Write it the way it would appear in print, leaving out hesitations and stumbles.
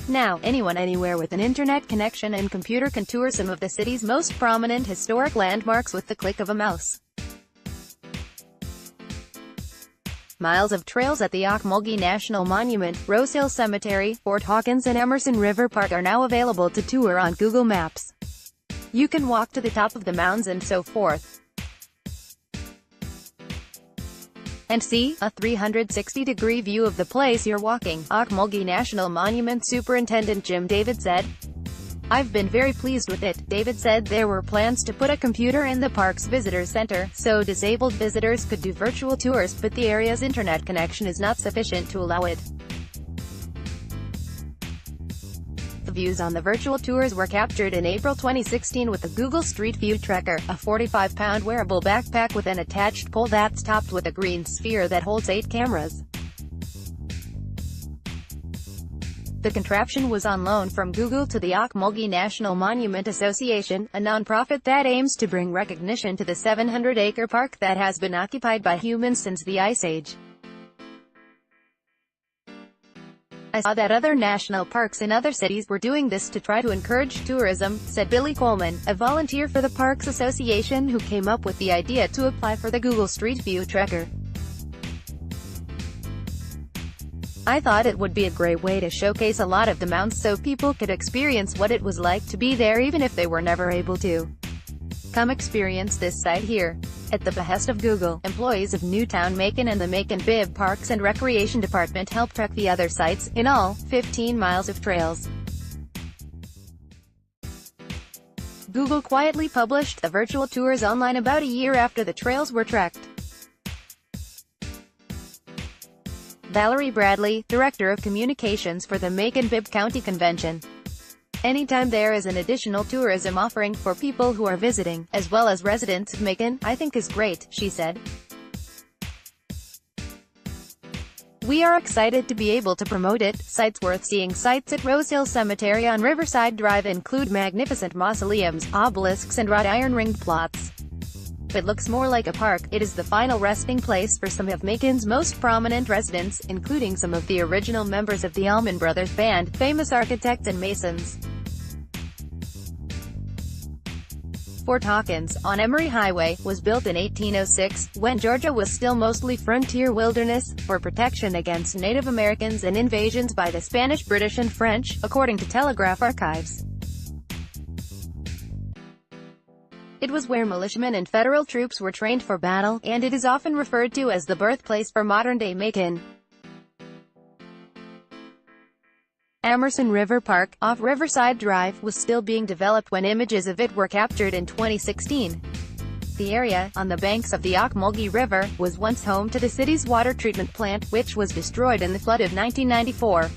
Now, anyone anywhere with an internet connection and computer can tour some of the city's most prominent historic landmarks with the click of a mouse. Miles of trails at the Ocmulgee National Monument, Rose Hill Cemetery, Fort Hawkins and Amerson River Park are now available to tour on Google Maps. You can walk to the top of the mounds and so forth, and see a 360-degree view of the place you're walking, Ocmulgee National Monument Superintendent Jim David said. "I've been very pleased with it," David said. There were plans to put a computer in the park's visitor center, so disabled visitors could do virtual tours, but the area's internet connection is not sufficient to allow it. The views on the virtual tours were captured in April 2016 with the Google Street View Tracker, a 45-pound wearable backpack with an attached pole that's topped with a green sphere that holds 8 cameras. The contraption was on loan from Google to the Ocmulgee National Monument Association, a nonprofit that aims to bring recognition to the 700-acre park that has been occupied by humans since the Ice Age. "I saw that other national parks in other cities were doing this to try to encourage tourism," said Billy Coleman, a volunteer for the Parks Association who came up with the idea to apply for the Google Street View Tracker. "I thought it would be a great way to showcase a lot of the mounds so people could experience what it was like to be there even if they were never able to. Come experience this site here." At the behest of Google, employees of Newtown Macon and the Macon Bibb Parks and Recreation Department helped trek the other sites, in all, 15 miles of trails. Google quietly published the virtual tours online about a year after the trails were trekked. Valerie Bradley, Director of Communications for the Macon-Bibb County Convention. "Anytime there is an additional tourism offering for people who are visiting, as well as residents of Macon, I think is great," she said. "We are excited to be able to promote it." Sites worth seeing. Sites at Rose Hill Cemetery on Riverside Drive include magnificent mausoleums, obelisks and wrought iron ringed plots. It looks more like a park. It is the final resting place for some of Macon's most prominent residents, including some of the original members of the Allman Brothers Band, famous architects and masons. Fort Hawkins, on Emory Highway, was built in 1806, when Georgia was still mostly frontier wilderness, for protection against Native Americans and invasions by the Spanish, British and French, according to Telegraph archives. It was where militiamen and federal troops were trained for battle, and it is often referred to as the birthplace for modern-day Macon. Amerson River Park, off Riverside Drive, was still being developed when images of it were captured in 2016. The area, on the banks of the Ocmulgee River, was once home to the city's water treatment plant, which was destroyed in the flood of 1994.